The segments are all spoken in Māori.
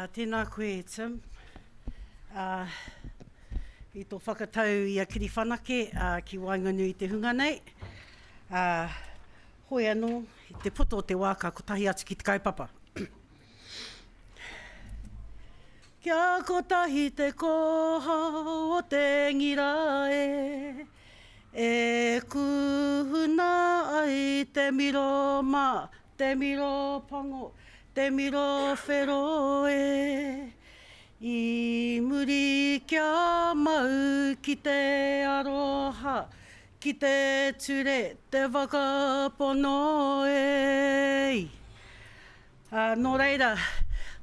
Tēnā koe, Tim. I tō whakatau i a Kiriwhanake ki Wainganui te hunga nei. Hoi anō, i te puto o te wāka, ko tahi atu ki te kaupapa. Kia kotahi te koha o te ngira e kuhuna ai te miro mā, te miro pango, te miro whero I muri kia mau ki te aroha, ki te ture, te wakapono Nō reira,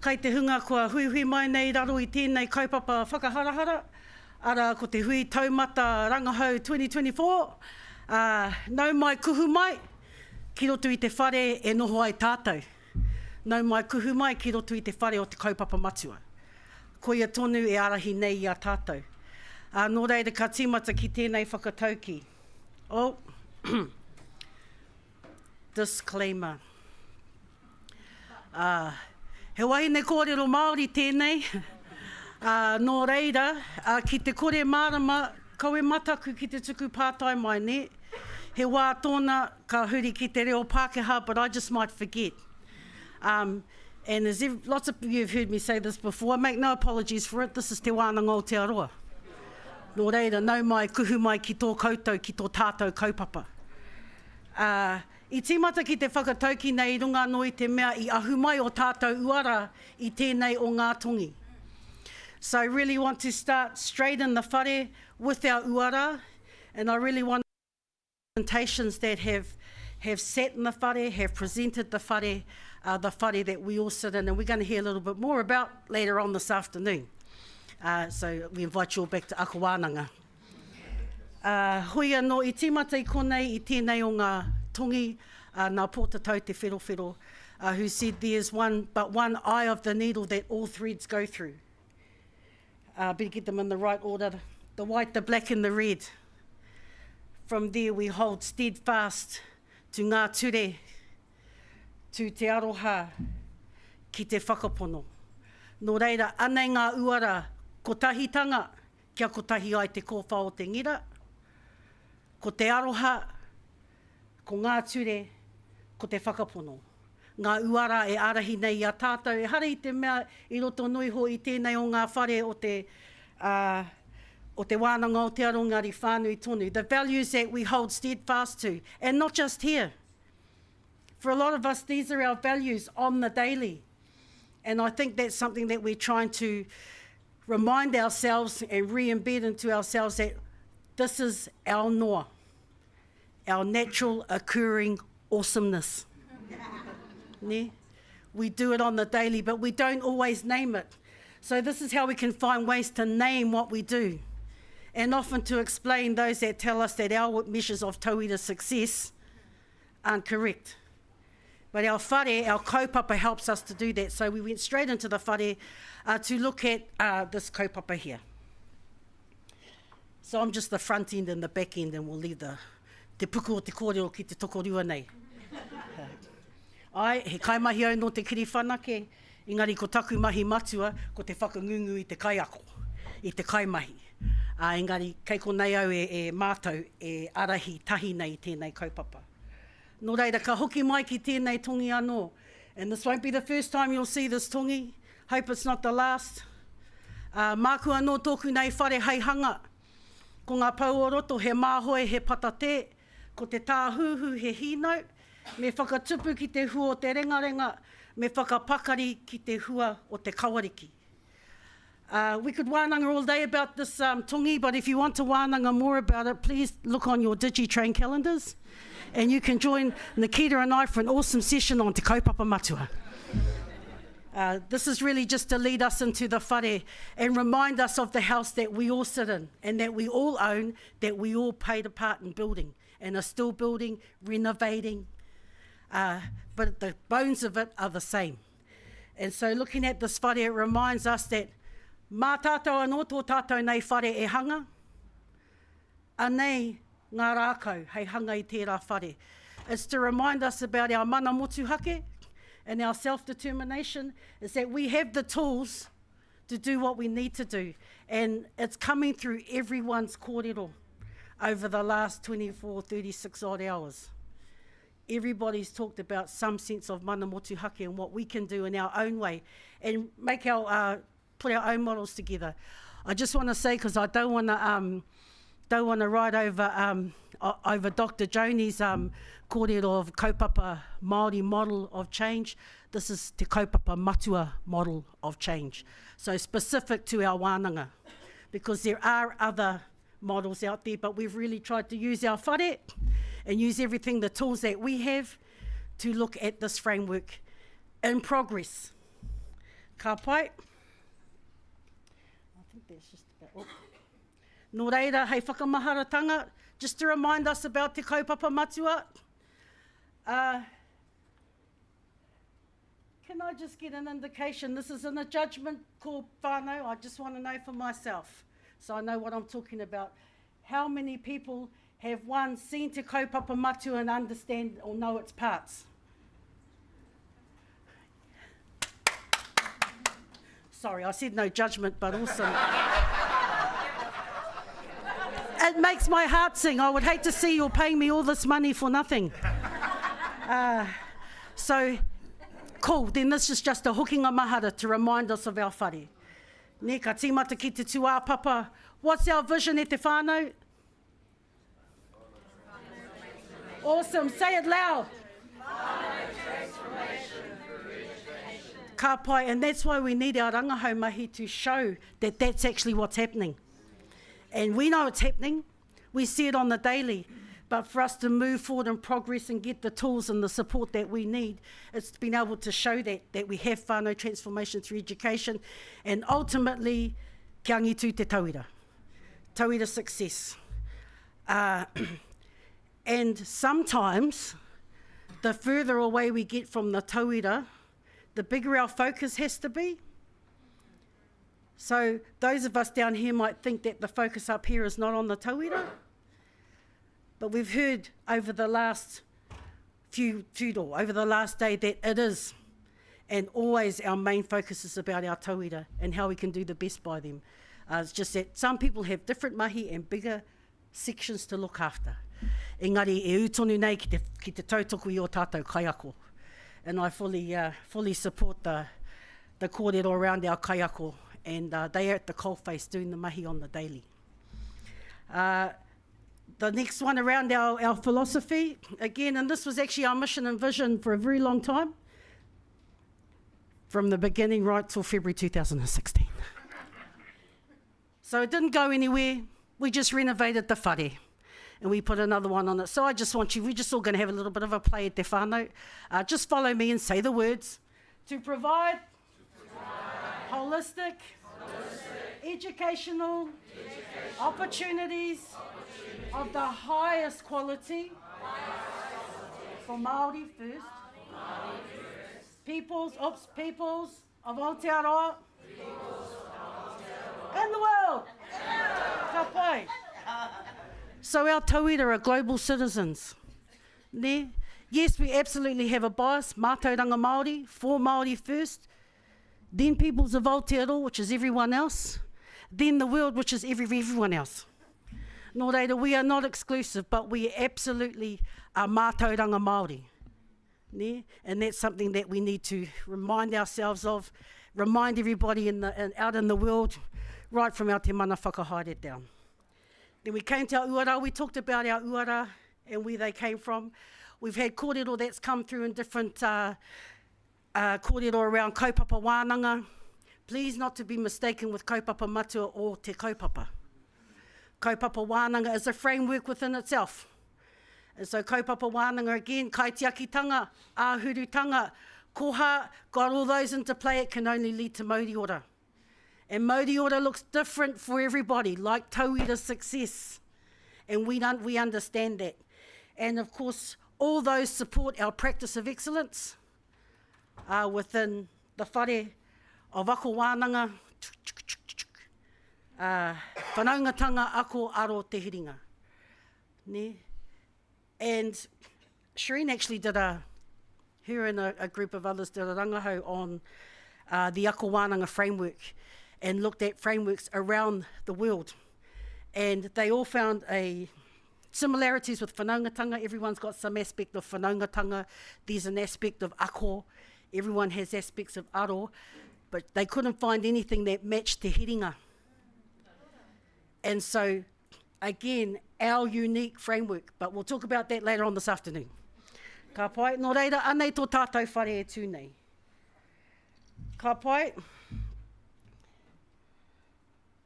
kai te hunga kua hui mai nei raro I tēnei kaupapa whakaharahara. Ara ko te hui taumata rangahau 2024. Nau mai kuhu mai, ki roto I te whare e noho ai tātou. Nau mai kuhu mai ki roto I te whare o te kaupapa matua. Ko ia tonu e arahi nei I a tātou. Nō reira ka tīmata ki tēnei whakatauki. Disclaimer. He wahine kōrero Māori tēnei. Nō reira, ki te kore mārama, kaue mataku ki te tuku pātai mai ne. He wā tōna ka huri ki te reo Pākehā, but I just might forget. And as lots of you have heard me say this before, I make no apologies for it. This is te wānanga o te aroa. Nō reira, nau mai, kuhu mai ki tō koutou, ki tō tātou kaupapa. I tīmata ki te whakatauki nei runga no I te mea I ahu mai o tātou uara I tēnei o ngā tongi. So I really want to start straight in the whare with our uara, and I really want presentations that have sat in the whare, have presented the whare that we all sit in, and we're going to hear a little bit more about later on this afternoon. So we invite you all back to ako wānanga. Hoi anō, I tīmata I konei I tēnei o ngā tongi, nā pōtatau te whero, who said there's but one eye of the needle that all threads go through. Better get them in the right order, the white, the black and the red. From there we hold steadfast to ngā ture, to te aroha, ki te whakapono. Nō reira, anei ngā uara, ko tahitanga, kia ko tahi ai te kōwha o te ngira, ko te aroha, ko ngā ture, ko te whakapono. Ngā uara e arahi nei I a tātou, e hara I te mea I roto nui ho I tēnei o ngā whare o te wānanga o te aro ngāri whānui tonu. The values that we hold steadfast to, and not just here. For a lot of us, these are our values on the daily. And I think that's something that we're trying to remind ourselves and re-embed into ourselves that this is our noa, our natural occurring awesomeness. Ne? We do it on the daily, but we don't always name it. So this is how we can find ways to name what we do, and often to explain those that tell us that our measures of tauira success aren't correct. But our whare, our kaupapa helps us to do that. So we went straight into the whare to look at this kaupapa here. So I'm just the front end and the back end, and we'll leave te puku o te kōrero ki te tokorua nei. Ai, he kaimahi au no te Kiriwhanake, engari ko taku mahi matua, ko te whakangungu I te kaiako, I te kaimahi. Engari, kei ko nei au e mātou e arahi tahi nei tēnei kaupapa. Nō reira, ka hoki mai ki tēnei tongi anō, and this won't be the first time you'll see this tongi. Hope it's not the last. Māku anō tōku nei whare hei hanga. Ko ngā pau o roto he māhoi he patate, ko te tāhuhu he hinau, me whakatupu ki te hua o te rengarenga, me whakapakari ki te hua o te kawariki. We could wānanga all day about this tongi, but if you want to wānanga more about it, please look on your DigiTrain calendars, and you can join Nikita and I for an awesome session on te kaupapa matua. This is really just to lead us into the whare and remind us of the house that we all sit in and that we all own, that we all played a part in building and are still building, renovating, but the bones of it are the same. And so looking at this whare, it reminds us that mā tātou anō tō tātou nei whare e hanga, anei ngā rākau hei hanga I tērā whare. It's to remind us about our mana motuhake, and our self-determination is that we have the tools to do what we need to do. And it's coming through everyone's kōrero over the last 24, 36 odd hours. Everybody's talked about some sense of mana motuhake and what we can do in our own way and make our put our own models together. I just want to say, because I don't want to write over Dr. Joni's kōrero of Kaupapa Māori model of change. This is Te Kaupapa Matua model of change. So specific to our wānanga, because there are other models out there, but we've really tried to use our whare and use everything, the tools that we have, to look at this framework in progress. Ka pai. I think that's just about... Nō reira, hei whakamaharatanga, just to remind us about Te Kaupapa Matua. Can I just get an indication? This isn't a judgment call whānau, I just want to know for myself, so I know what I'm talking about. How many people have, one, seen Te Kaupapa Matua and understand or know its parts? Sorry, I said no judgment, but awesome. It makes my heart sing. I would hate to see you paying me all this money for nothing. So, cool, then this is just a hukinga mahara to remind us of our whare. Ne, ka tīmata ki te tuā papa. What's our vision e te whānau? Awesome, say it loud. Ka pai, and that's why we need our rangahau mahi to show that that's actually what's happening. And we know it's happening, we see it on the daily, but for us to move forward and progress and get the tools and the support that we need, it's been able to show that we have whānau transformation through education, and ultimately, kia ngitu te tauira success. And sometimes, the further away we get from the tauira, the bigger our focus has to be. So those of us down here might think that the focus up here is not on the tauira, but we've heard over the last over the last day that it is, and always our main focus is about our tauira and how we can do the best by them. It's just that some people have different mahi and bigger sections to look after. Engari, e utonu nei ki te tautoko i o tātou kaiako. And I fully support the kōrero around our kaiako, and they are at the coalface doing the mahi on the daily. The next one around our philosophy, again, and this was actually our mission and vision for a very long time, from the beginning right till February 2016. So it didn't go anywhere, we just renovated the whare, and we put another one on it. So I just want you, we're just all going to have a little bit of a play at te whānau. Just follow me and say the words. To provide holistic, educational opportunities of the highest quality for Māori first, peoples of Aotearoa in the world. Ka pai. So our tauira are global citizens. Ne? Yes, we absolutely have a bias, mātauranga Māori, for Māori first, then peoples of Aotearoa, which is everyone else, then the world, which is everyone else. Nō reira, we are not exclusive, but we absolutely are mātauranga Māori. Ne? And that's something that we need to remind ourselves of, remind everybody out in the world, right from our te mana whakahaere down. Then we came to our uara, we talked about our uara and where they came from. We've had kōrero that's come through in different kōrero around kaupapa wānanga. Please not to be mistaken with kaupapa matua or te kaupapa. Kaupapa wānanga is a framework within itself. And so kaupapa wānanga again, kaitiakitanga, āhurutanga, koha, got all those into play, it can only lead to mauri ora. And mauri ora looks different for everybody, like tauira success. And we understand that. And of course, all those support our practice of excellence within the whare of ako wānanga, whanaungatanga ako aro te hiringa. Ne? And Shireen actually did a her and a group of others did a rangahau on the ako wānanga framework and looked at frameworks around the world. And they all found similarities with whanaungatanga. Everyone's got some aspect of whanaungatanga. There's an aspect of ako. Everyone has aspects of aro. But they couldn't find anything that matched te hiringa. And so, again, our unique framework. But we'll talk about that later on this afternoon. Ka pai, no reira, anei tō tātou whare e tūnei. Ka pai.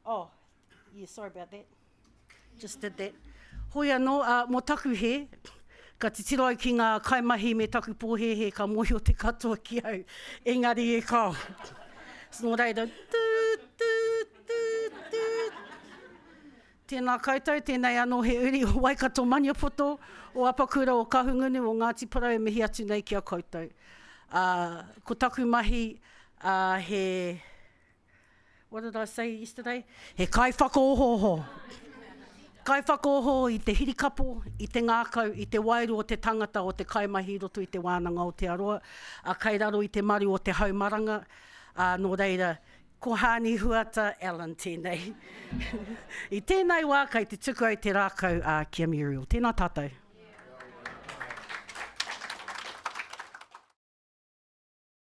Oh, yeah, sorry about that. Just did that. Hoi anō, mō taku he, ka te tiro ki ngā kaimahi me taku pōhehe ka mohi o te katoa ki au, engari e kao. So nō reira, tēnā koutou, tēnei anō he uri o Waikato Maniapoto, o Apakura o Kahungunu, o Ngāti Parau e mihi atu nei ki a koutou. Ko taku mahi he, what did I say yesterday? He kai whakoohoho. Kai whakooho i te hirikapo, i te ngākau, i te wairu o te tangata o te kaimahi roto i te wānanga o te aroa, kai raro i te maru o te haumaranga, nō reira, ko Haani Huata-Allen tēnei. I tēnei wā, kei te tuku au te rākau kia Muriel. Tēnā tātou.